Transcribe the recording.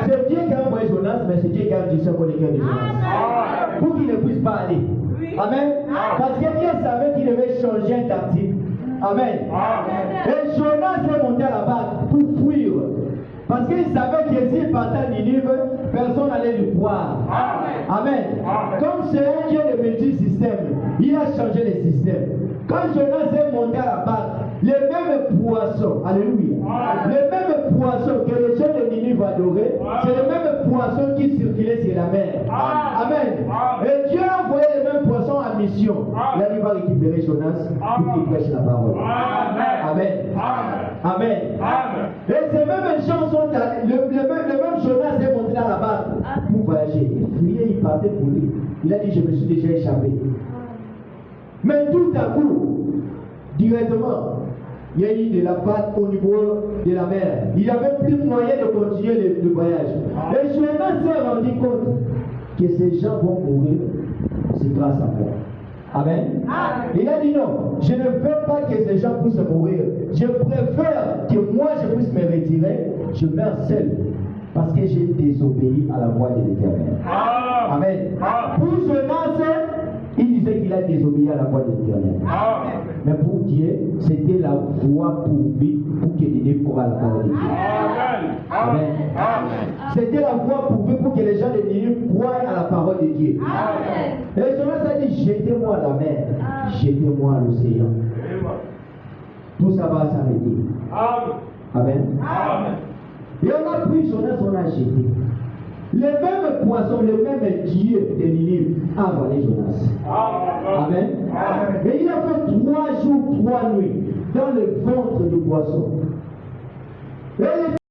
C'est Dieu qui a envoyé Jonas, mais c'est Dieu qui a dit ça pour les cœurs de Jonas. Pour qu'il ne puisse pas aller. Amen. Parce que Dieu savait qu'il devait changer un tactique. Amen. Et Jonas est monté à la barque pour fuir. Parce qu'il savait que s'il partait à Ninive, personne n'allait le croire. Amen. Comme c'est un Dieu de multisystème, il a changé les systèmes. Quand Jonas est monté à la barque, les mêmes poissons, alléluia, les mêmes poissons que les gens de Ninive adoraient, c'est les mêmes poissons qui circulaient sur la mer. Amen. Et Dieu a envoyé les mêmes poissons en mission. Là, il va récupérer Jonas pour qu'il prêche la parole. Amen. Amen. Et ces mêmes gens sont le même Jonas est monté dans la barque pour voyager. Il fuyait, il partait pour lui. Il a dit, je me suis déjà échappé. Mais tout à coup, directement, il y a eu de la pâte au niveau de la mer. Il n'y avait plus moyen de continuer le voyage. Et Jonas s'est rendu compte que ces gens vont mourir, c'est grâce à moi. Amen. Il a dit non, je ne veux pas que ces gens puissent mourir. Je préfère que moi je puisse me retirer. Je meurs seul parce que j'ai désobéi à la voix de l'Éternel. Amen. Pour Jonas, il disait qu'il a désobéi à la voix de l'Éternel. Mais pour Dieu, c'était la voix pour lui, pour que Ninive croie à la parole de Dieu. Amen. C'était la voix pour lui, pour que les gens de Ninive croient à la parole de Dieu. Et Jonas a dit, jetez-moi à la mer, jetez-moi à l'océan. Tout ça va s'arrêter. Amen. Et on a pris Jonas, on a jeté. Les mêmes poissons, les mêmes dieux de Ninive a avalé Jonas. Amen. Et il a fait 3 jours, 3 nuits dans le ventre du poisson. Et